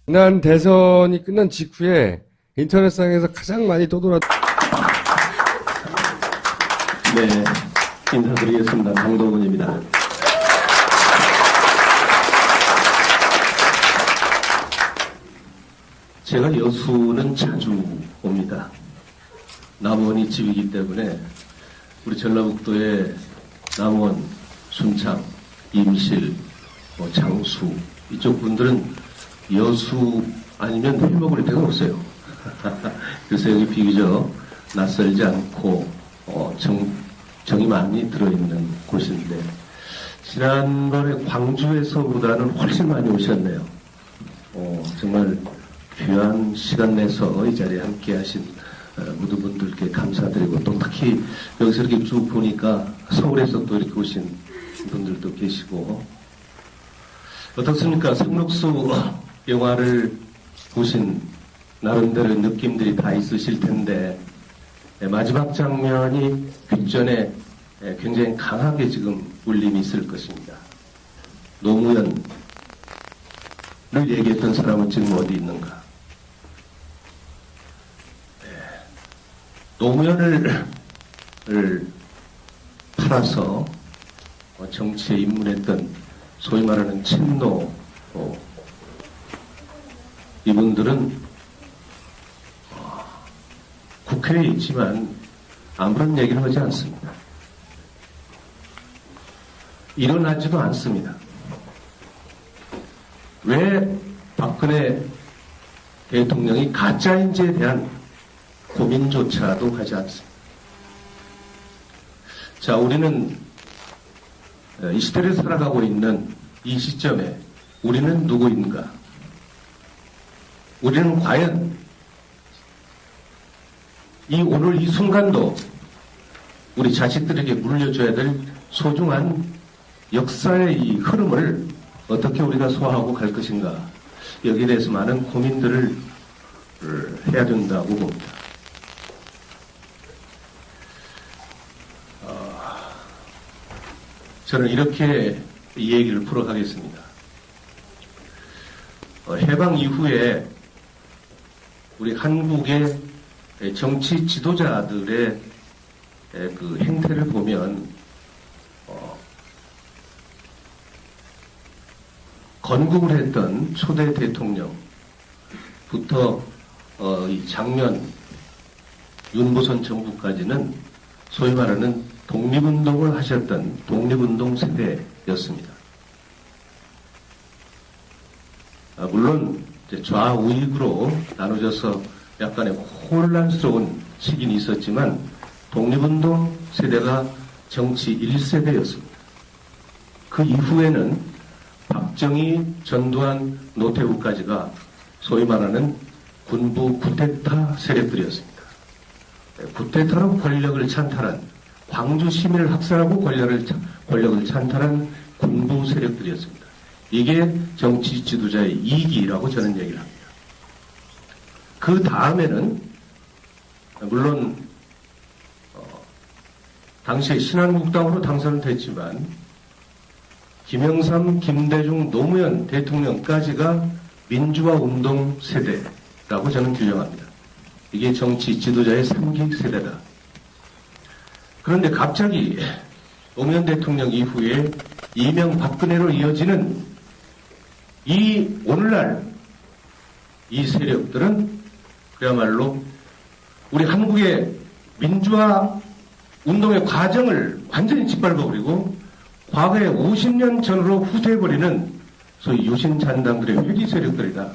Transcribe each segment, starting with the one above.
지난 대선이 끝난 직후에 인터넷상에서 가장 많이 떠돌았. 네, 인사드리겠습니다. 강동원입니다. 제가 여수는 자주 옵니다. 남원이 집이기 때문에 우리 전라북도의 남원, 순창, 임실, 장수 이쪽 분들은 여수 아니면 회 먹을 데가 없어요. 그래서 여기 비교적 낯설지 않고 정이 많이 들어있는 곳인데 지난번에 광주에서보다는 훨씬 많이 오셨네요. 정말 귀한 시간 내서 이 자리에 함께 하신 모든 분들께 감사드리고 또 특히 여기서 이렇게 쭉 보니까 서울에서 또 이렇게 오신 분들도 계시고 어떻습니까? 성록수 영화를 보신 나름대로 느낌들이 다 있으실 텐데 마지막 장면이 귓전에 굉장히 강하게 지금 울림이 있을 것입니다. 노무현을 얘기했던 사람은 지금 어디 있는가? 노무현을 팔아서 정치에 입문했던 소위 말하는 친노 이분들은 국회에 있지만 아무런 얘기를 하지 않습니다. 일어나지도 않습니다. 왜 박근혜 대통령이 가짜인지에 대한 고민조차도 하지 않습니다. 자, 우리는 이 시대를 살아가고 있는 이 시점에 우리는 누구인가? 우리는 과연 오늘 이 순간도 우리 자식들에게 물려줘야 될 소중한 역사의 이 흐름을 어떻게 우리가 소화하고 갈 것인가? 여기에 대해서 많은 고민들을 해야 된다고 봅니다. 저는 이렇게 이 얘기를 풀어가겠습니다. 해방 이후에 우리 한국의 정치 지도자들의 그 행태를 보면 건국을 했던 초대 대통령부터 이 장면 윤보선 정부까지는 소위 말하는 독립운동을 하셨던 독립운동 세대였습니다. 물론 좌우익으로 나눠져서 약간의 혼란스러운 시기는 있었지만 독립운동 세대가 정치 1세대였습니다. 그 이후에는 박정희, 전두환, 노태우까지가 소위 말하는 군부 쿠데타 세력들이었습니다. 쿠데타로 권력을 찬탈한 광주 시민을 학살하고 권력을 찬탈한 군부 세력들이었습니다. 이게 정치 지도자의 이기라고 저는 얘기를 합니다. 그 다음에는 물론 당시에 신한국당으로 당선은 됐지만 김영삼, 김대중, 노무현 대통령까지가 민주화 운동 세대라고 저는 규정합니다. 이게 정치 지도자의 3기 세대다. 그런데 갑자기 노무현 대통령 이후에 이명박근혜로 이어지는 오늘날 이 세력들은 그야말로 우리 한국의 민주화 운동의 과정을 완전히 짓밟아버리고 과거에 50년 전으로 후퇴해버리는 소위 유신잔당들의 회귀 세력들이다.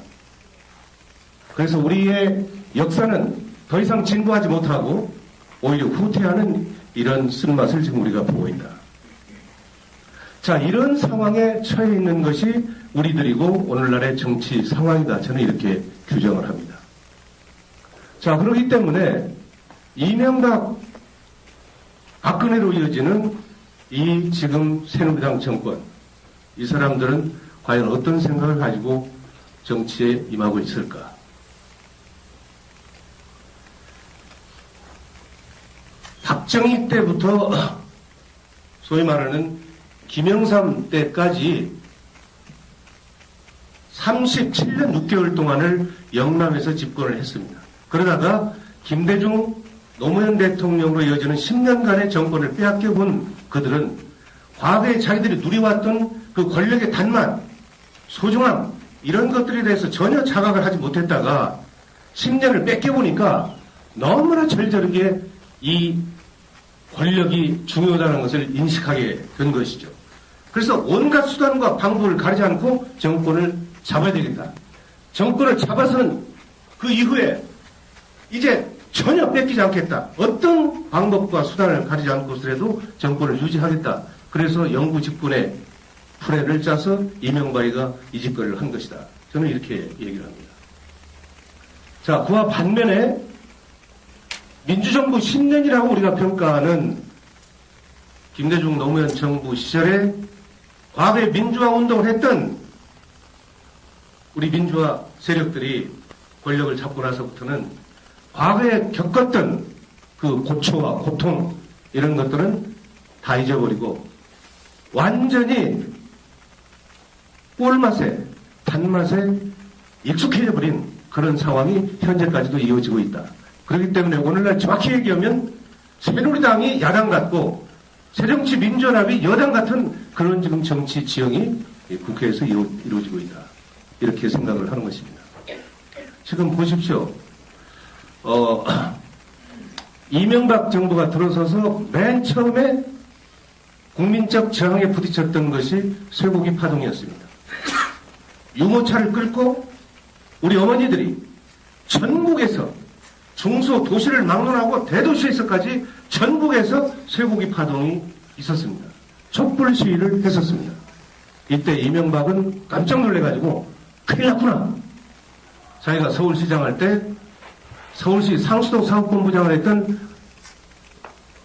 그래서 우리의 역사는 더 이상 진보하지 못하고 오히려 후퇴하는 이런 쓴맛을 지금 우리가 보고 있다. 자, 이런 상황에 처해 있는 것이 우리들이고 오늘날의 정치 상황이다. 저는 이렇게 규정을 합니다. 자, 그렇기 때문에 이명박 박근혜로 이어지는 이 지금 새누리당 정권, 이 사람들은 과연 어떤 생각을 가지고 정치에 임하고 있을까? 박정희 때부터 소위 말하는 김영삼 때까지 37년 6개월 동안을 영남에서 집권을 했습니다. 그러다가 김대중 노무현 대통령으로 이어지는 10년간의 정권을 빼앗겨본 그들은 과거에 자기들이 누려왔던 그 권력의 단맛, 소중함 이런 것들에 대해서 전혀 자각을 하지 못했다가 10년을 뺏겨보니까 너무나 절절하게 이 권력이 중요하다는 것을 인식하게 된 것이죠. 그래서 온갖 수단과 방법을 가리지 않고 정권을 잡아야 되겠다. 정권을 잡아서는 그 이후에 이제 전혀 뺏기지 않겠다. 어떤 방법과 수단을 가리지 않고서라도 정권을 유지하겠다. 그래서 영구 집권의 플랜을 짜서 이명박이가 이 집권을 한 것이다. 저는 이렇게 얘기를 합니다. 자, 그와 반면에 민주정부 10년이라고 우리가 평가하는 김대중 노무현 정부 시절에 과거에 민주화 운동을 했던 우리 민주화 세력들이 권력을 잡고 나서부터는 과거에 겪었던 그 고초와 고통 이런 것들은 다 잊어버리고 완전히 꿀맛에 단맛에 익숙해져버린 그런 상황이 현재까지도 이어지고 있다. 그렇기 때문에 오늘날 정확히 얘기하면 새누리당이 야당 같고 새정치민주연합이 여당 같은 그런 지금 정치 지형이 국회에서 이루어지고 있다. 이렇게 생각을 하는 것입니다. 지금 보십시오. 이명박 정부가 들어서서 맨 처음에 국민적 저항에 부딪혔던 것이 쇠고기 파동이었습니다. 유모차를 끌고 우리 어머니들이 전국에서 중소도시를 막론하고 대도시에서까지 전국에서 쇠고기 파동이 있었습니다. 촛불 시위를 했었습니다. 이때 이명박은 깜짝 놀래가지고 큰일 났구나. 자기가 서울시장 할 때 서울시 상수도 사업본부장을 했던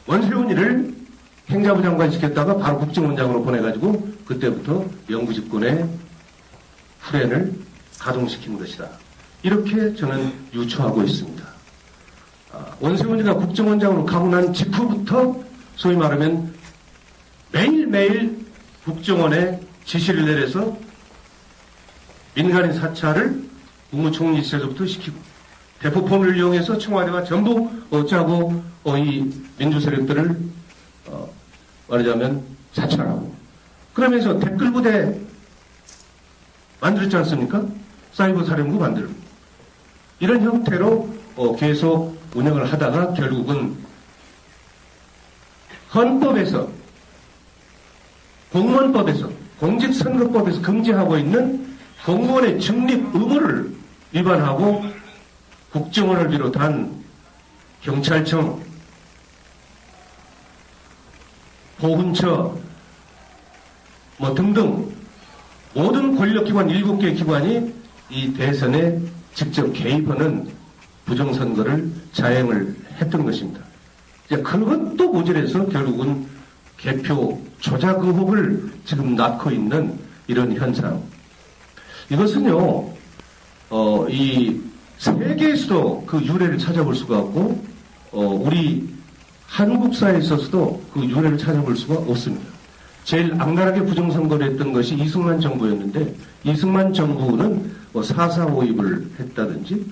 원세훈이를 행자부 장관 시켰다가 바로 국정원장으로 보내가지고 그때부터 영구 집권의 플랜을 가동시킨 것이다. 이렇게 저는 유추하고 있습니다. 원세훈이가 국정원장으로 가고 난 직후부터 소위 말하면 매일매일 국정원에 지시를 내려서 민간인 사찰을 국무총리 시절부터 시키고 대포폰을 이용해서 청와대가 전부 짜고 이 민주세력들을 말하자면 사찰하고 그러면서 댓글부대 만들었지 않습니까? 사이버 사령부 만들고 이런 형태로 계속 운영을 하다가 결국은 헌법에서 공무원법에서 공직선거법에서 금지하고 있는 공무원의 중립 의무를 위반하고 국정원을 비롯한 경찰청, 보훈처 등등 모든 권력기관 7개 기관이 이 대선에 직접 개입하는 부정선거를 자행을 했던 것입니다. 이제 그것도 모자라서 결국은 개표 조작 의혹을 지금 낳고 있는 이런 현상. 이것은요, 이 세계에서도 그 유래를 찾아볼 수가 없고, 우리 한국사에 있어서도 그 유래를 찾아볼 수가 없습니다. 제일 악랄하게 부정선거를 했던 것이 이승만 정부였는데, 이승만 정부는 4.4 오입을 했다든지,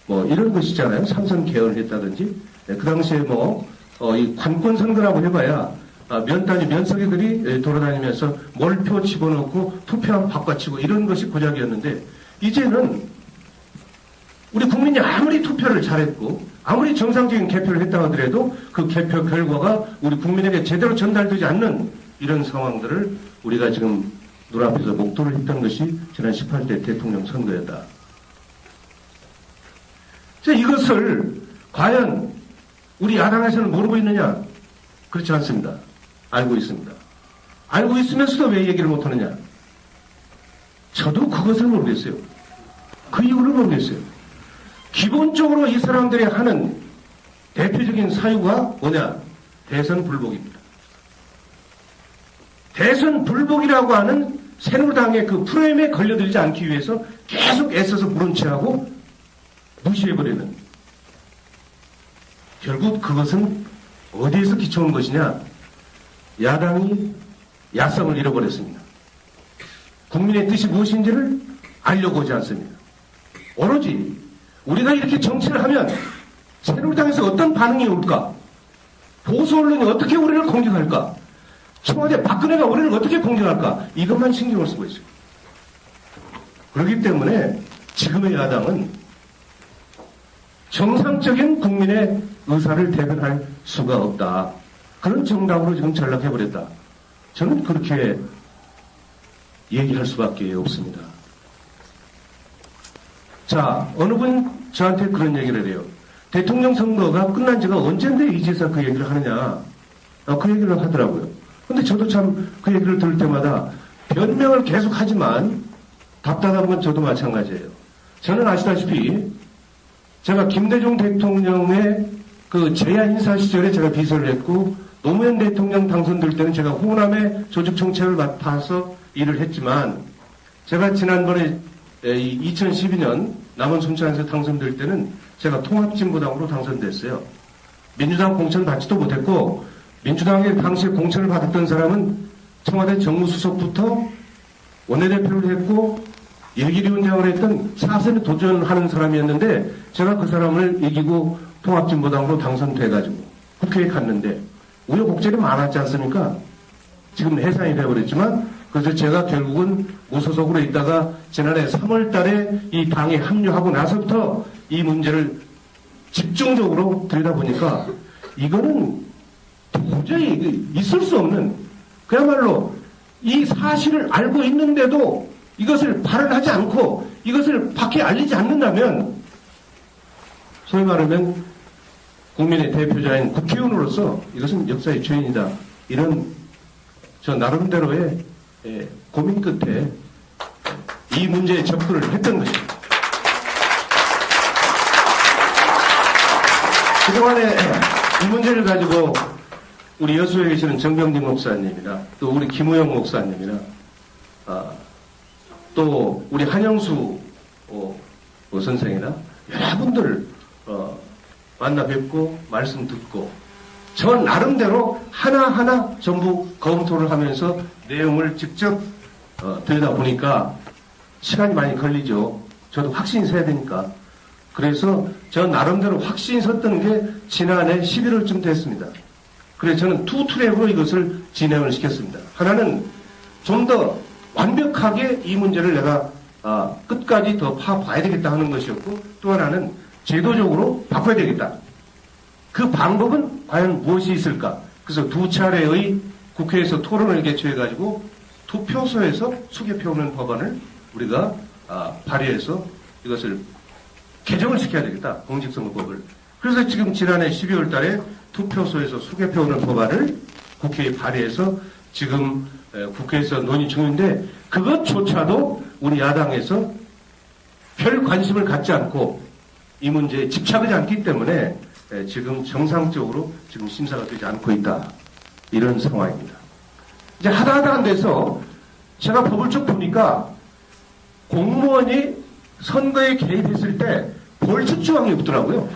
이런 것이잖아요. 삼선 개헌을 했다든지, 그 당시에 이 관권선거라고 해봐야, 면단위 면석이들이 돌아다니면서 몰표 집어넣고 투표함 바꿔치고 이런 것이 고작이었는데, 이제는 우리 국민이 아무리 투표를 잘했고 아무리 정상적인 개표를 했다 하더라도 그 개표 결과가 우리 국민에게 제대로 전달되지 않는 이런 상황들을 우리가 지금 눈앞에서 목도를 했던 것이 지난 18대 대통령 선거였다. 자, 이것을 과연 우리 야당에서는 모르고 있느냐? 그렇지 않습니다. 알고 있습니다. 알고 있으면서도 왜 얘기를 못하느냐? 저도 그것을 모르겠어요. 그 이유를 모르겠어요. 기본적으로 이 사람들이 하는 대표적인 사유가 뭐냐? 대선 불복입니다. 대선 불복이라고 하는 새누리당의 그 프레임에 걸려들지 않기 위해서 계속 애써서 물은채하고 무시해버리는. 결국 그것은 어디에서 기초한 것이냐? 야당이 야성을 잃어버렸습니다. 국민의 뜻이 무엇인지를 알려고 오지 않습니다. 오로지 우리가 이렇게 정치를 하면 새누리당에서 어떤 반응이 올까? 보수 언론이 어떻게 우리를 공격할까? 청와대 박근혜가 우리를 어떻게 공격할까? 이것만 신경을 쓰고 있어요. 그렇기 때문에 지금의 야당은 정상적인 국민의 의사를 대변할 수가 없다. 그런 정당으로 지금 전락해버렸다. 저는 그렇게 얘기할 수밖에 없습니다. 자, 어느 분 저한테 그런 얘기를 해요. 대통령 선거가 끝난 지가 언젠데 이제서 그 얘기를 하느냐. 그 얘기를 하더라고요. 근데 저도 참 그 얘기를 들을 때마다 변명을 계속 하지만 답답한 건 저도 마찬가지예요. 저는 아시다시피 제가 김대중 대통령의 그 재야 인사 시절에 제가 비서를 했고 노무현 대통령 당선될 때는 제가 호남의 조직정책을 맡아서 일을 했지만 제가 지난번에 2012년 남원 순천에서 당선될 때는 제가 통합진보당으로 당선됐어요. 민주당 공천 받지도 못했고 민주당의 당시에 공천을 받았던 사람은 청와대 정무수석부터 원내대표를 했고 예결위원장을 했던 4선에 도전하는 사람이었는데 제가 그 사람을 이기고 통합진보당으로 당선돼가지고 국회에 갔는데 우여곡절이 많았지 않습니까? 지금 해산이 되어버렸지만 그래서 제가 결국은 무소속으로 있다가 지난해 3월 달에 이 당에 합류하고 나서부터 이 문제를 집중적으로 들여다보니까 이거는 도저히 있을 수 없는 그야말로 이 사실을 알고 있는데도 이것을 발언하지 않고 이것을 밖에 알리지 않는다면 소위 말하면 국민의 대표자인 국회의원으로서 이것은 역사의 죄인이다. 이런 저 나름대로의 고민 끝에 이 문제에 접근을 했던 것입니다. 그동안에 이 문제를 가지고 우리 여수에 계시는 정병진 목사님이나 또 우리 김우영 목사님이나 또 우리 한영수 선생이나 여러분들 만나 뵙고 말씀 듣고 저 나름대로 하나하나 전부 검토를 하면서 내용을 직접 들여다보니까 시간이 많이 걸리죠. 저도 확신이 서야 되니까. 그래서 저 나름대로 확신이 섰던 게 지난해 11월쯤 됐습니다. 그래서 저는 투 트랙으로 이것을 진행을 시켰습니다. 하나는 좀 더 완벽하게 이 문제를 내가 끝까지 더 파봐야 되겠다 하는 것이었고 또 하나는 제도적으로 바꿔야 되겠다. 그 방법은 과연 무엇이 있을까? 그래서 두 차례의 국회에서 토론을 개최해가지고 투표소에서 수개표하는 법안을 우리가 발의해서 이것을 개정을 시켜야 되겠다. 공직선거법을. 그래서 지금 지난해 12월 달에 투표소에서 수개표하는 법안을 국회에 발의해서 지금 국회에서 논의 중인데 그것조차도 우리 야당에서 별 관심을 갖지 않고 이 문제에 집착하지 않기 때문에 지금 정상적으로 지금 심사가 되지 않고 있다. 이런 상황입니다. 이제 하다 안 돼서 제가 법을 쭉 보니까 공무원이 선거에 개입했을 때 벌칙 조항이 없더라고요.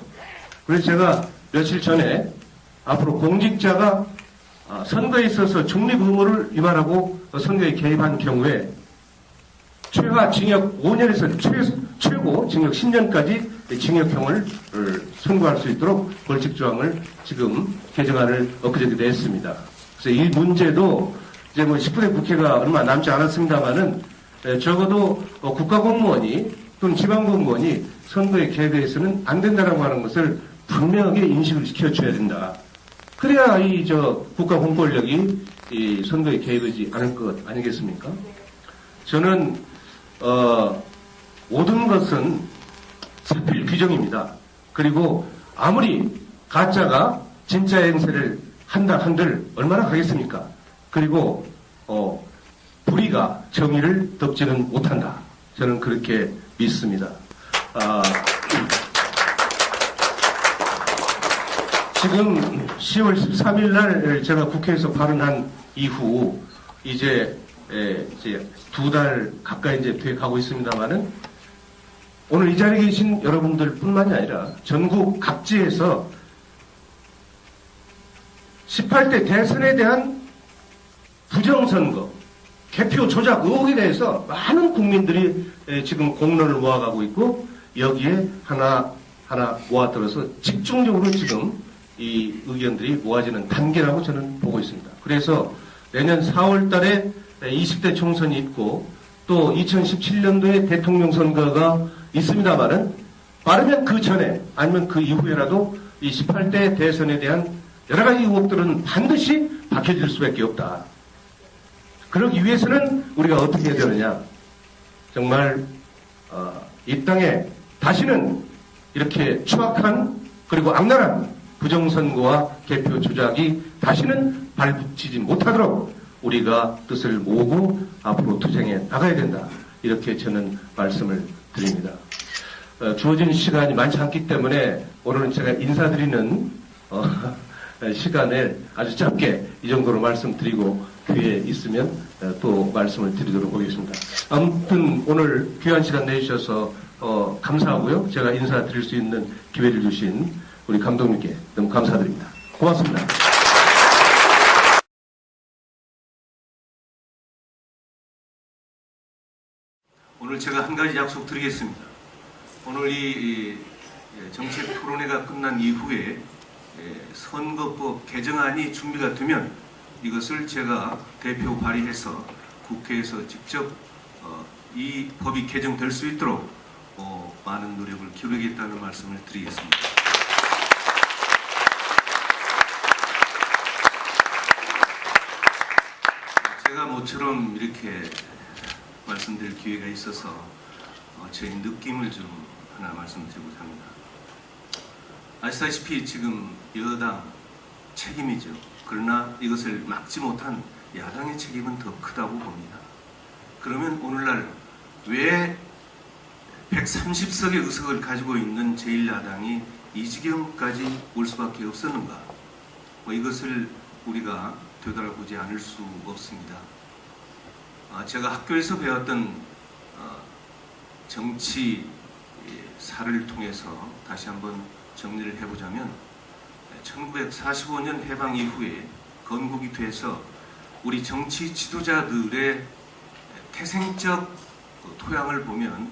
그래서 제가 며칠 전에 앞으로 공직자가 선거에 있어서 중립 의무를 위반하고 선거에 개입한 경우에 최하 징역 5년에서 최고 징역 10년까지 징역형을 선고할 수 있도록 벌칙 조항을 지금 개정안을 엊그저께 냈습니다. 그래서 이 문제도 이제 뭐 19대 국회가 얼마 남지 않았습니다만은 적어도 국가공무원이 또는 지방공무원이 선거에 개입해서는 안 된다라고 하는 것을 분명하게 인식을 시켜줘야 된다. 그래야 국가 공권력이 이 선거에 개입하지 않을 것 아니겠습니까? 저는 모든 것은 사필 규정입니다. 그리고 아무리 가짜가 진짜 행세를 한들 얼마나 가겠습니까? 그리고 불의가 정의를 덮지는 못한다. 저는 그렇게 믿습니다. 지금 10월 13일 날 제가 국회에서 발언한 이후 이제 2달 가까이 이제 돼 가고 있습니다만은 오늘 이 자리에 계신 여러분들 뿐만이 아니라 전국 각지에서 18대 대선에 대한 부정선거, 개표 조작 의혹에 대해서 많은 국민들이 지금 공론을 모아가고 있고 여기에 하나 모아들어서 집중적으로 지금 이 의견들이 모아지는 단계라고 저는 보고 있습니다. 그래서 내년 4월 달에 20대 총선이 있고 또 2017년도에 대통령 선거가 있습니다만은 빠르면 그 전에 아니면 그 이후에라도 이 18대 대선에 대한 여러 가지 의혹들은 반드시 밝혀질 수밖에 없다. 그러기 위해서는 우리가 어떻게 해야 되느냐. 정말 이 땅에 다시는 이렇게 추악한 그리고 악랄한 부정선거와 개표 조작이 다시는 발붙이지 못하도록 우리가 뜻을 모으고 앞으로 투쟁해 나가야 된다. 이렇게 저는 말씀을 드립니다. 주어진 시간이 많지 않기 때문에 오늘은 제가 인사드리는 시간을 아주 짧게 이 정도로 말씀드리고 기회 있으면 또 말씀을 드리도록 하겠습니다. 아무튼 오늘 귀한 시간 내주셔서 감사하고요. 제가 인사드릴 수 있는 기회를 주신 우리 감독님께 너무 감사드립니다. 고맙습니다. 오늘 제가 한 가지 약속 드리겠습니다. 오늘 이 정책 토론회가 끝난 이후에 선거법 개정안이 준비가 되면 이것을 제가 대표 발의해서 국회에서 직접 이 법이 개정될 수 있도록 많은 노력을 기울이겠다는 말씀을 드리겠습니다. 제가 모처럼 이렇게 말씀드릴 기회가 있어서 제 느낌을 좀 하나 말씀드리고자 합니다. 아시다시피 지금 여당 책임이죠. 그러나 이것을 막지 못한 야당의 책임은 더 크다고 봅니다. 그러면 오늘날 왜 130석의 의석을 가지고 있는 제1야당이 이 지경까지 올 수밖에 없었는가? 이것을 우리가 되돌아보지 않을 수 없습니다. 제가 학교에서 배웠던 정치사를 통해서 다시 한번 정리를 해보자면 1945년 해방 이후에 건국이 돼서 우리 정치 지도자들의 태생적 토양을 보면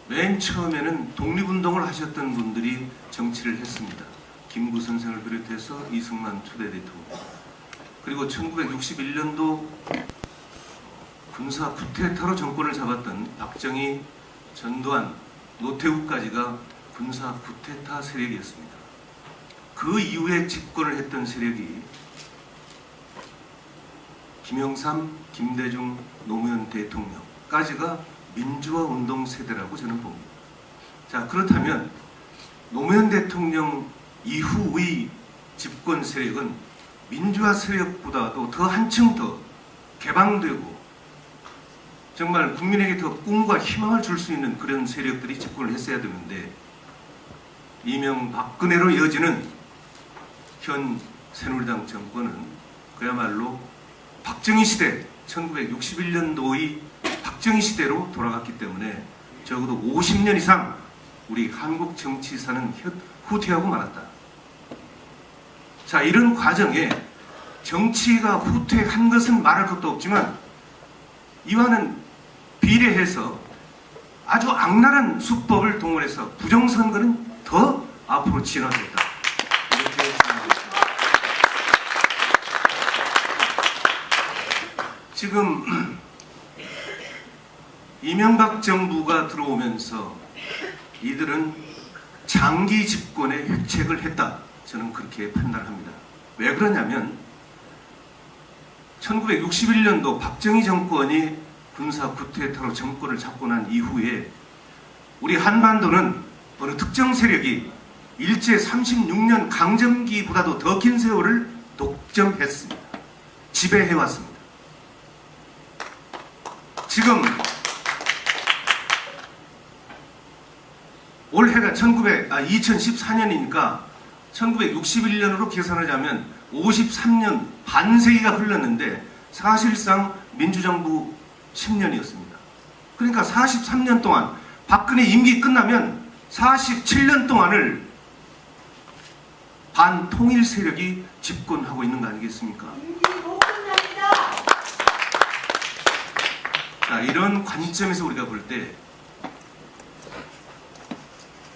맨 처음에는 독립운동을 하셨던 분들이 정치를 했습니다. 김구 선생을 비롯해서 이승만 초대 대통령, 그리고 1961년도 군사 쿠데타로 정권을 잡았던 박정희, 전두환, 노태우까지가 군사 쿠데타 세력이었습니다. 그 이후에 집권을 했던 세력이 김영삼, 김대중, 노무현 대통령까지가 민주화 운동 세대라고 저는 봅니다. 자, 그렇다면 노무현 대통령 이후의 집권 세력은 민주화 세력보다도 더 한층 더 개방되고 정말 국민에게 더 꿈과 희망을 줄 수 있는 그런 세력들이 집권을 했어야 되는데 이명박근혜로 이어지는 현 새누리당 정권은 그야말로 박정희 시대 1961년도의 박정희 시대로 돌아갔기 때문에 적어도 50년 이상 우리 한국 정치사는 후퇴하고 말았다. 자, 이런 과정에 정치가 후퇴한 것은 말할 것도 없지만 이와는 비례해서 아주 악랄한 수법을 동원해서 부정선거는 더 앞으로 진화됐다. 이렇게 생각합니다. 지금 이명박 정부가 들어오면서 이들은 장기 집권에 획책을 했다. 저는 그렇게 판단합니다. 왜 그러냐면 1961년도 박정희 정권이 군사 쿠데타로 정권을 잡고 난 이후에 우리 한반도는 어느 특정 세력이 일제 36년 강점기보다도 더 긴 세월을 독점했습니다. 지배해왔습니다. 지금 올해가 2014년이니까 1961년으로 계산하자면 53년 반세기가 흘렀는데 사실상 민주정부 10년이었습니다. 그러니까 43년 동안 박근혜 임기 끝나면 47년 동안을 반통일 세력이 집권하고 있는 거 아니겠습니까? 자, 이런 관점에서 우리가 볼 때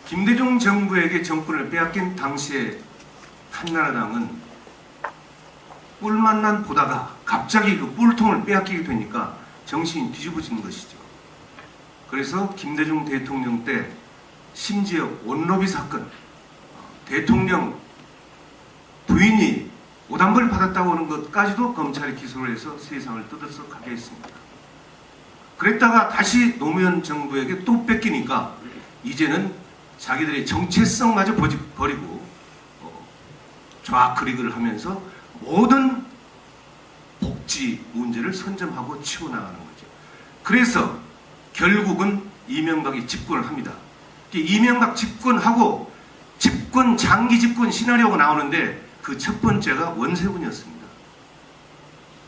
김대중 정부에게 정권을 빼앗긴 당시에 한나라당은 뿔만난 보다가 갑자기 그 뿔통을 빼앗기게 되니까 정신이 뒤집어진 것이죠. 그래서 김대중 대통령 때 심지어 원로비 사건, 대통령 부인이 오단벌 받았다고 하는 것까지도 검찰이 기소를 해서 세상을 떠들썩하게 했습니다. 그랬다가 다시 노무현 정부에게 또 뺏기니까 이제는 자기들의 정체성마저 버리고 좌클릭을 하면서 모든 복지 문제를 선점하고 치워나가는 거죠. 그래서 결국은 이명박이 집권을 합니다. 이명박 집권하고 장기 집권 시나리오가 나오는데 그 첫 번째가 원세훈이었습니다.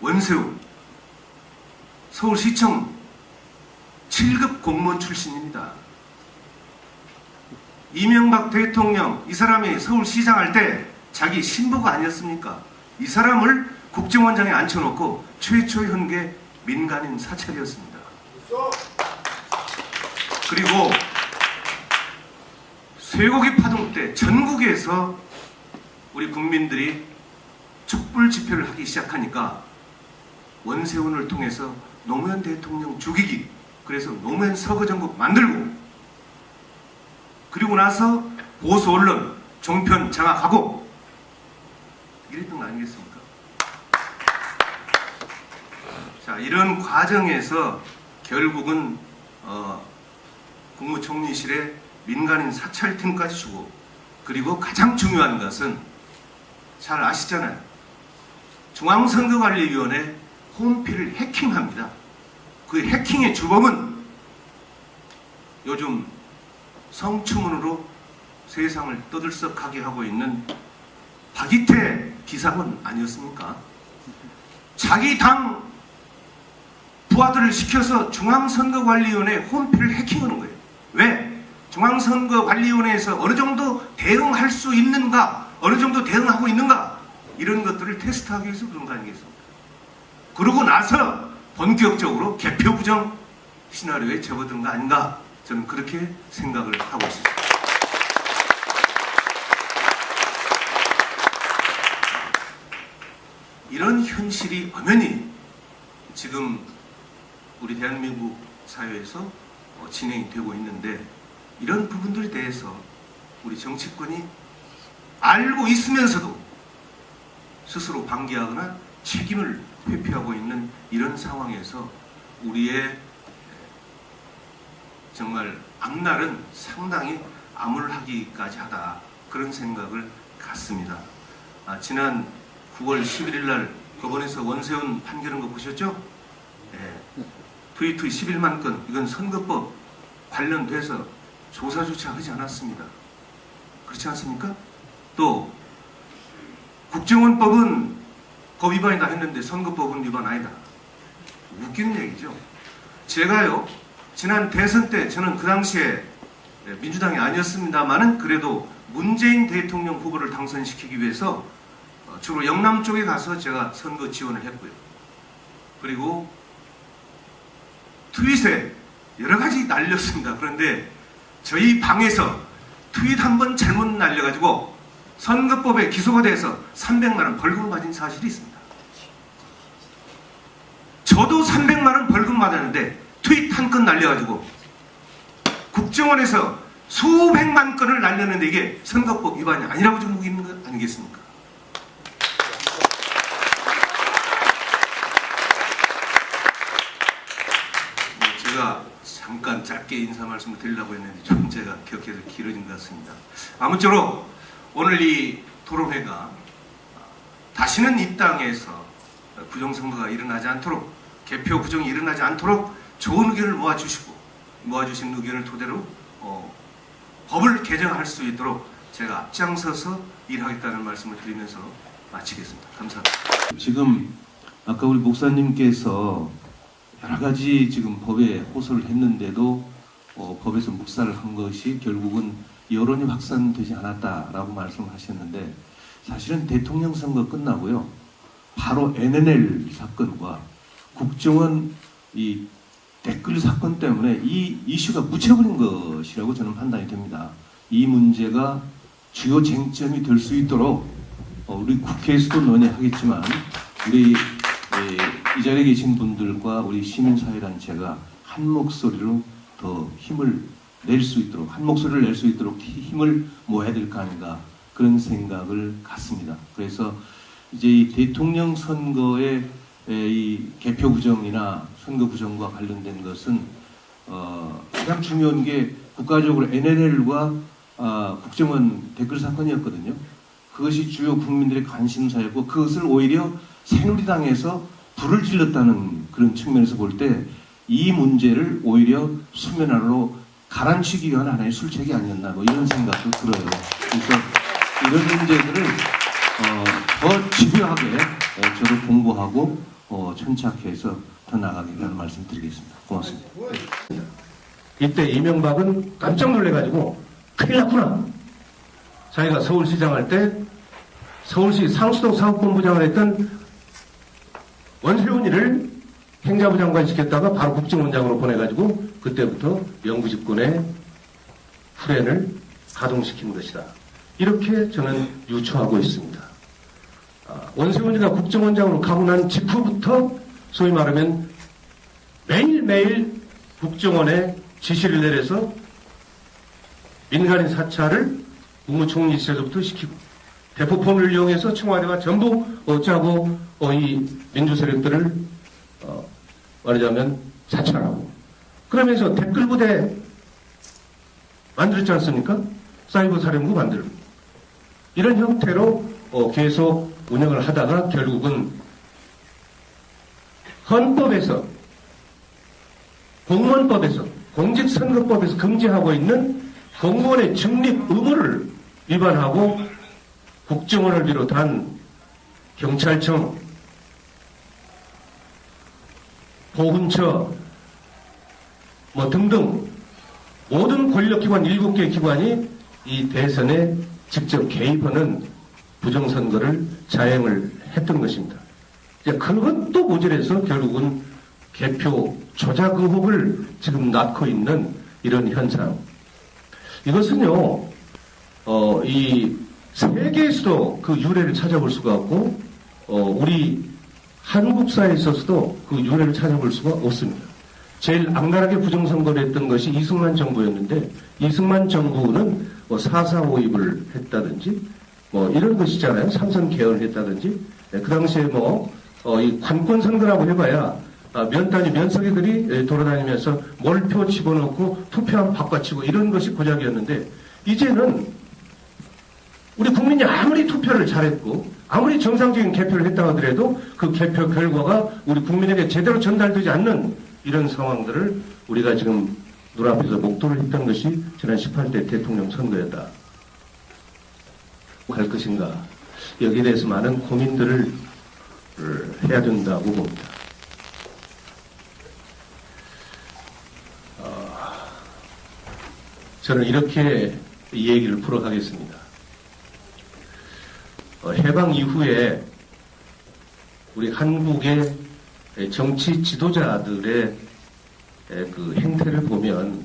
원세훈 서울시청 7급 공무원 출신입니다. 이명박 대통령 이 사람이 서울시장 할 때 자기 신부가 아니었습니까? 이 사람을 국정원장에 앉혀놓고 최초 현계 민간인 사찰이었습니다. 그리고 쇠고기 파동 때 전국에서 우리 국민들이 촛불 집회를 하기 시작하니까 원세훈을 통해서 노무현 대통령 죽이기, 그래서 노무현 서거정국 만들고, 그리고 나서 보수 언론 종편 장악하고 이랬던 거 아니겠습니까? 자, 이런 과정에서 결국은 국무총리실에 민간인 사찰팀까지 주고, 그리고 가장 중요한 것은 잘 아시잖아요. 중앙선거관리위원회 홈페이지를 해킹합니다. 그 해킹의 주범은 요즘 성추문으로 세상을 떠들썩하게 하고 있는 박이태 기사원 아니었습니까? 자기 당 부하들을 시켜서 중앙선거관리위원회 홈페이지를 해킹하는 거예요. 왜? 중앙선거관리위원회에서 어느 정도 대응할 수 있는가, 어느 정도 대응하고 있는가, 이런 것들을 테스트하기 위해서 그런 거 아니겠습니까? 그러고 나서 본격적으로 개표 부정 시나리오에 접어든 거 아닌가, 저는 그렇게 생각을 하고 있습니다. 이런 현실이 엄연히 지금 우리 대한민국 사회에서 진행이 되고 있는데, 이런 부분들에 대해서 우리 정치권이 알고 있으면서도 스스로 방기하거나 책임을 회피하고 있는 이런 상황에서 우리의 정말 앞날은 상당히 암울하기까지 하다, 그런 생각을 갖습니다. 지난 9월 11일 날 법원에서 원세훈 판결한 거 보셨죠? 네. 트위터 11만 건, 이건 선거법 관련돼서 조사조차 하지 않았습니다. 그렇지 않습니까? 또 국정원법은 법 위반이다 했는데 선거법은 위반 아니다. 웃기는 얘기죠. 제가요, 지난 대선 때 저는 그 당시에 민주당이 아니었습니다만은 그래도 문재인 대통령 후보를 당선시키기 위해서 주로 영남 쪽에 가서 제가 선거 지원을 했고요. 그리고 트윗에 여러 가지 날렸습니다. 그런데 저희 방에서 트윗 한 번 잘못 날려가지고 선거법에 기소가 돼서 300만 원 벌금을 맞은 사실이 있습니다. 저도 300만 원 벌금 맞았는데 트윗 한 건 날려가지고 국정원에서 수백만 건을 날렸는데 이게 선거법 위반이 아니라고 좀 우기는 것 아니겠습니까? 제가 잠깐 짧게 인사 말씀을 드리려고 했는데 좀 제가 기억해서 길어진 것 같습니다. 아무쪼록 오늘 이 토론회가 다시는 이 땅에서 부정선거가 일어나지 않도록, 개표 부정이 일어나지 않도록 좋은 의견을 모아주신 의견을 토대로 법을 개정할 수 있도록 제가 앞장서서 일하겠다는 말씀을 드리면서 마치겠습니다. 감사합니다. 지금 아까 우리 목사님께서 여러 가지 지금 법에 호소를 했는데도 법에서 묵살을 한 것이 결국은 여론이 확산되지 않았다라고 말씀을 하셨는데, 사실은 대통령 선거 끝나고요. 바로 NNL 사건과 국정원 이 댓글 사건 때문에 이 이슈가 묻혀버린 것이라고 저는 판단이 됩니다. 이 문제가 주요 쟁점이 될 수 있도록 우리 국회에서도 논의하겠지만 우리 이 자리에 계신 분들과 우리 시민사회단체가 한 목소리로 더 힘을 낼 수 있도록, 한 목소리를 낼 수 있도록 힘을 모아야 될 거 아닌가 그런 생각을 갖습니다. 그래서 이제 이 대통령 선거의 이 개표 부정이나 선거 부정과 관련된 것은 가장 중요한 게 국가적으로 NNL과 국정원 댓글 사건이었거든요. 그것이 주요 국민들의 관심사였고 그것을 오히려 새누리당에서 불을 질렀다는 그런 측면에서 볼 때 이 문제를 오히려 수면 아래로 가라앉히기 위한 하나의 술책이 아니었나 뭐 이런 생각도 들어요. 그래서 이런 문제들을 더 집요하게 저도 공부하고 천착해서 더 나가겠다는 말씀 드리겠습니다. 고맙습니다. 이때 이명박은 깜짝 놀래가지고 큰일 났구나. 자기가 서울시장 할 때 서울시 상수도 사업본부장을 했던 원세훈이를 행자부 장관 시켰다가 바로 국정원장으로 보내가지고 그때부터 영구집권의 후렌을 가동시킨 것이다. 이렇게 저는 유추하고 있습니다. 원세훈이가 국정원장으로 가고 난 직후부터 소위 말하면 매일매일 국정원에 지시를 내려서 민간인 사찰을 국무총리실에서부터 시키고 대포폰을 이용해서 청와대가 전부 어쩌고 이 민주세력들을 말하자면 사찰하고 그러면서 댓글부대 만들었지 않습니까? 사이버 사령부 만들고 이런 형태로 계속 운영을 하다가 결국은 헌법에서 공무원법에서 공직선거법에서 금지하고 있는 공무원의 중립 의무를 위반하고 국정원을 비롯한 경찰청, 보훈처 뭐 등등 모든 권력기관 7개 기관이 이 대선에 직접 개입하는 부정선거를 자행을 했던 것입니다. 이제 그것도 모자라서 결국은 개표 조작 의혹을 지금 낳고 있는 이런 현상. 이것은요, 이 세계에서도 그 유래를 찾아볼 수가 없고, 우리 한국사에 있어서도 그 유래를 찾아볼 수가 없습니다. 제일 악랄하게 부정선거를 했던 것이 이승만 정부였는데, 이승만 정부는 뭐 4.4 오입을 했다든지, 뭐 이런 것이잖아요. 삼선 개헌을 했다든지. 네, 그 당시에 이 관권 선거라고 해봐야 면 단위 면석이들이 돌아다니면서 몰표 집어넣고 투표함 바꿔치고 이런 것이 고작이었는데 이제는 우리 국민이 아무리 투표를 잘했고 아무리 정상적인 개표를 했다 하더라도 그 개표 결과가 우리 국민에게 제대로 전달되지 않는 이런 상황들을 우리가 지금 눈앞에서 목도를 했던 것이 지난 18대 대통령 선거였다. 갈 것인가 여기에 대해서 많은 고민들을 해야 된다고 봅니다. 저는 이렇게 이 얘기를 풀어가겠습니다. 해방 이후에 우리 한국의 정치 지도자들의 그 행태를 보면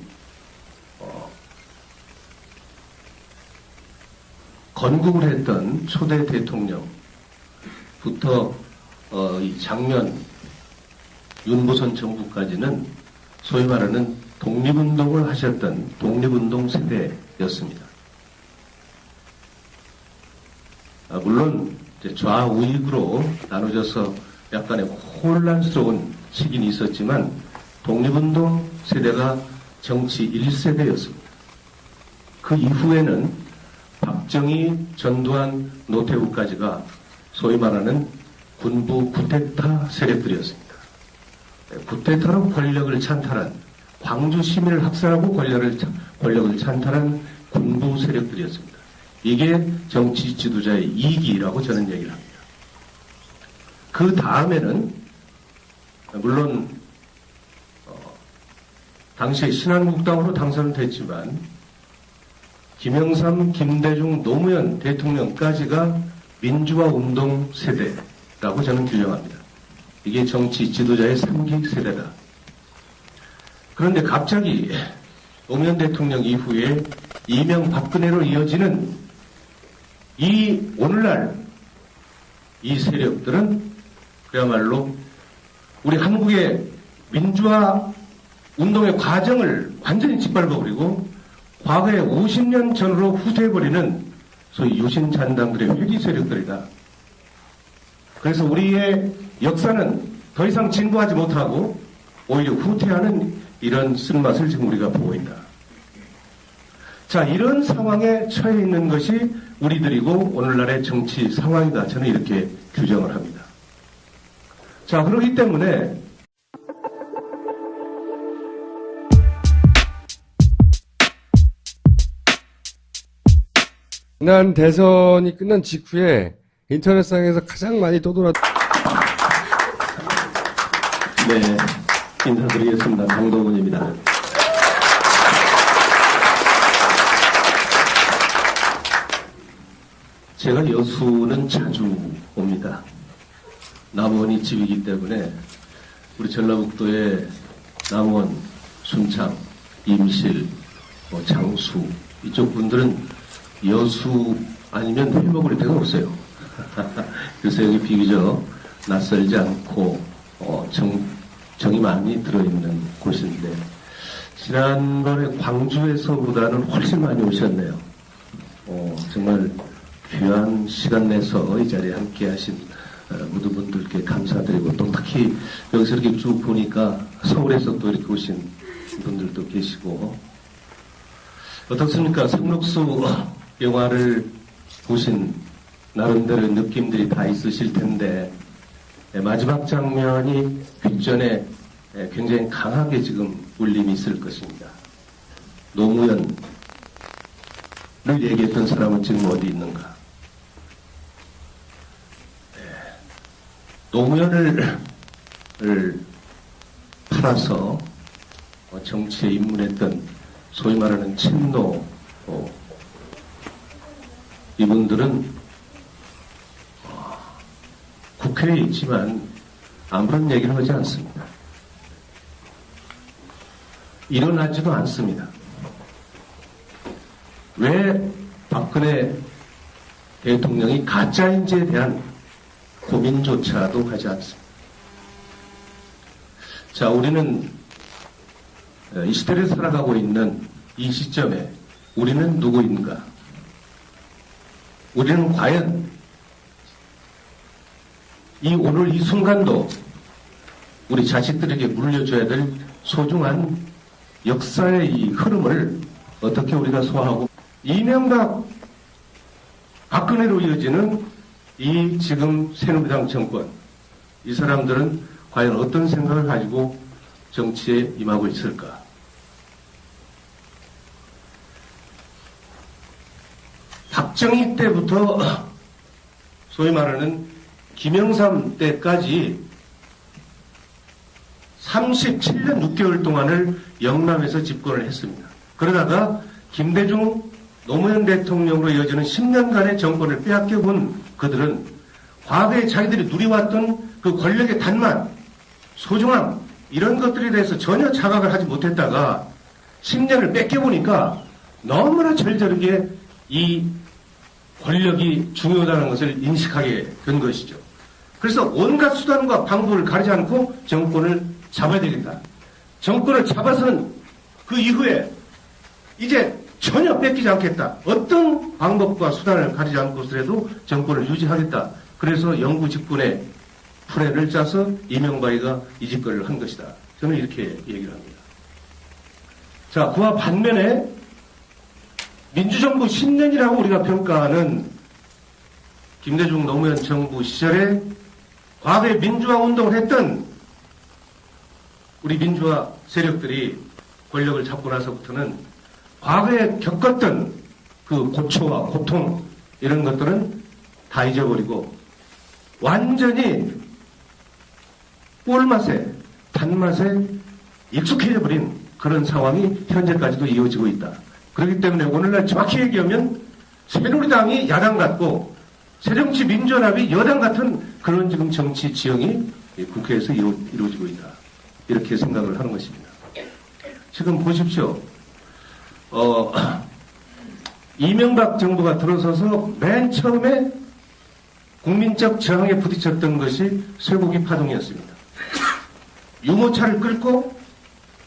건국을 했던 초대 대통령부터 이 장면 윤보선 정부까지는 소위 말하는 독립운동을 하셨던 독립운동 세대였습니다. 물론 좌우익으로 나눠져서 약간의 혼란스러운 시기는 있었지만 독립운동 세대가 정치 1세대였습니다. 그 이후에는 박정희, 전두환, 노태우까지가 소위 말하는 군부 쿠데타 세력들이었습니다. 쿠데타로 권력을 찬탈한 광주 시민을 학살하고 권력을 찬탈한 군부 세력들이었습니다. 이게 정치 지도자의 이기라고 저는 얘기를 합니다. 그 다음에는 물론 당시에 신한국당으로 당선됐지만 김영삼, 김대중, 노무현 대통령까지가 민주화 운동 세대라고 저는 규정합니다. 이게 정치 지도자의 3기 세대다. 그런데 갑자기 노무현 대통령 이후에 이명박근혜로 이어지는 이 오늘날 이 세력들은 그야말로 우리 한국의 민주화 운동의 과정을 완전히 짓밟아버리고 과거에 50년 전으로 후퇴해버리는 소위 유신잔당들의 회귀 세력들이다. 그래서 우리의 역사는 더 이상 진보하지 못하고 오히려 후퇴하는 이런 쓴맛을 지금 우리가 보고 있다. 자, 이런 상황에 처해 있는 것이 우리들이고 오늘날의 정치 상황이다. 저는 이렇게 규정을 합니다. 자, 그렇기 때문에 지난 대선이 끝난 직후에 인터넷상에서 가장 많이 떠돌았. 네, 인사드리겠습니다. 강동원입니다. 제가 여수는 자주 옵니다. 남원이 집이기 때문에 우리 전라북도의 남원, 순창, 임실, 장수 이쪽 분들은 여수 아니면 회 먹을 데가 없어요. 그래서 여기 비교적 낯설지 않고 정이 많이 들어있는 곳인데 지난번에 광주에서보다는 훨씬 많이 오셨네요. 정말 귀한 시간 내서 이 자리에 함께 하신 모든 분들께 감사드리고 또 특히 여기서 이렇게 쭉 보니까 서울에서 또 이렇게 오신 분들도 계시고 어떻습니까? 상록수 영화를 보신 나름대로 느낌들이 다 있으실 텐데 마지막 장면이 귓전에 굉장히 강하게 지금 울림이 있을 것입니다. 노무현을 얘기했던 사람은 지금 어디 있는가? 노무현을 팔아서 정치에 입문했던 소위 말하는 친노 이분들은 국회에 있지만 아무런 얘기를 하지 않습니다. 일어나지도 않습니다. 왜 박근혜 대통령이 가짜인지에 대한 고민조차도 하지 않습니다. 자, 우리는 이 시대를 살아가고 있는 이 시점에 우리는 누구인가? 우리는 과연 오늘 이 순간도 우리 자식들에게 물려줘야 될 소중한 역사의 이 흐름을 어떻게 우리가 소화하고 이명박 박근혜로 이어지는 이 지금 새누리당 정권 이 사람들은 과연 어떤 생각을 가지고 정치에 임하고 있을까? 박정희 때부터 소위 말하는 김영삼 때까지 37년 6개월 동안을 영남에서 집권을 했습니다. 그러다가 김대중 노무현 대통령으로 이어지는 10년간의 정권을 빼앗겨본 그들은 과거에 자기들이 누려왔던 그 권력의 단맛, 소중함 이런 것들에 대해서 전혀 자각을 하지 못했다가 10년을 뺏겨보니까 너무나 절절하게 이 권력이 중요하다는 것을 인식하게 된 것이죠. 그래서 온갖 수단과 방법을 가리지 않고 정권을 잡아야 되겠다. 정권을 잡아서는 그 이후에 이제 전혀 뺏기지 않겠다. 어떤 방법과 수단을 가리지 않고서라도 정권을 유지하겠다. 그래서 영구 집권의 플랜을 짜서 이명박이가 이 집권을 한 것이다. 저는 이렇게 얘기를 합니다. 자, 그와 반면에 민주정부 10년이라고 우리가 평가하는 김대중 노무현 정부 시절에 과거에 민주화 운동을 했던 우리 민주화 세력들이 권력을 잡고 나서부터는 과거에 겪었던 그 고초와 고통 이런 것들은 다 잊어버리고 완전히 꿀맛에 단맛에 익숙해져버린 그런 상황이 현재까지도 이어지고 있다. 그렇기 때문에 오늘날 정확히 얘기하면 새누리당이 야당 같고 새정치 민주연합이 여당 같은 그런 지금 정치 지형이 국회에서 이루어지고 있다. 이렇게 생각을 하는 것입니다. 지금 보십시오. 이명박 정부가 들어서서 맨 처음에 국민적 저항에 부딪혔던 것이 쇠고기 파동이었습니다. 유모차를 끌고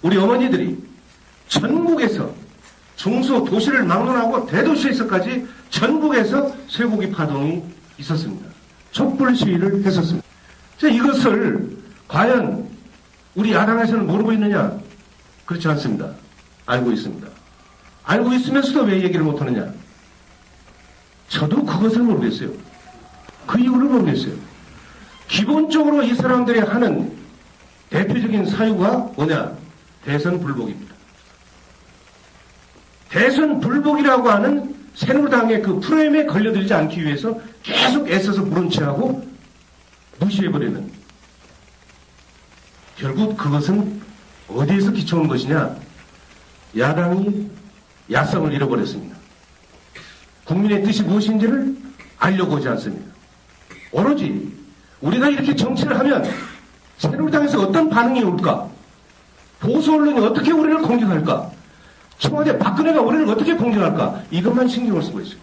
우리 어머니들이 전국에서 중소 도시를 막론하고 대도시에서까지 전국에서 쇠고기 파동이 있었습니다. 촛불 시위를 했었습니다. 자, 이것을 과연 우리 야당에서는 모르고 있느냐? 그렇지 않습니다. 알고 있습니다. 알고 있으면서도 왜 얘기를 못하느냐? 저도 그것을 모르겠어요. 그 이유를 모르겠어요. 기본적으로 이 사람들이 하는 대표적인 사유가 뭐냐? 대선 불복입니다. 대선 불복이라고 하는 새누리당의 그 프레임에 걸려들지 않기 위해서 계속 애써서 물은채하고 무시해버리는. 결국 그것은 어디에서 기초한 것이냐? 야당이 야성을 잃어버렸습니다. 국민의 뜻이 무엇인지를 알려고 하지 않습니다. 오로지 우리가 이렇게 정치를 하면 새누리당에서 어떤 반응이 올까? 보수 언론이 어떻게 우리를 공격할까? 청와대 박근혜가 우리를 어떻게 공격할까? 이것만 신경을 쓰고 있어요.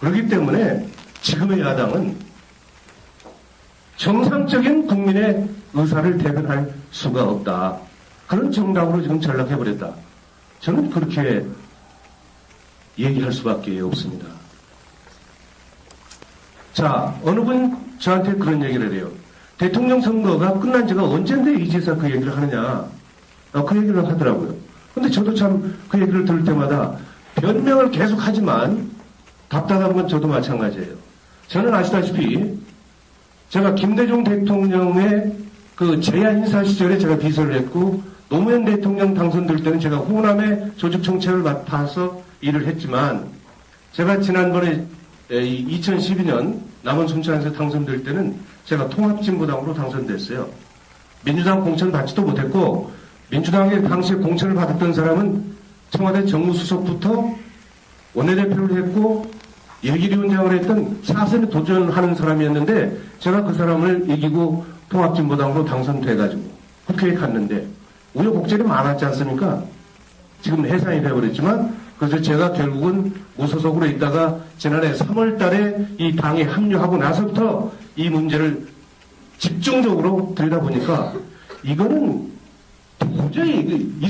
그렇기 때문에 지금의 야당은 정상적인 국민의 의사를 대변할 수가 없다. 그런 정당으로 지금 전락해버렸다. 저는 그렇게 얘기할 수밖에 없습니다. 자, 어느 분 저한테 그런 얘기를 해요. 대통령 선거가 끝난 지가 언젠데 이제서 그 얘기를 하느냐. 그 얘기를 하더라고요. 근데 저도 참 그 얘기를 들을 때마다 변명을 계속 하지만 답답한 건 저도 마찬가지예요. 저는 아시다시피 제가 김대중 대통령의 그 제야 인사 시절에 제가 비서를 했고 노무현 대통령 당선될 때는 제가 호남의 조직정책을 맡아서 일을 했지만 제가 지난번에 2012년 남원 순천에서 당선될 때는 제가 통합진보당으로 당선됐어요. 민주당 공천 받지도 못했고 민주당의 당시에 공천을 받았던 사람은 청와대 정무수석부터 원내대표를 했고 예결위원장을 했던 4선에 도전하는 사람이었는데 제가 그 사람을 이기고 통합진보당으로 당선돼가지고 국회에 갔는데 우여곡절이 많았지 않습니까? 지금 해산이 되어버렸지만 그래서 제가 결국은 무소속으로 있다가 지난해 3월 달에 이 당에 합류하고 나서부터 이 문제를 집중적으로 들여다보니까 이거는 도저히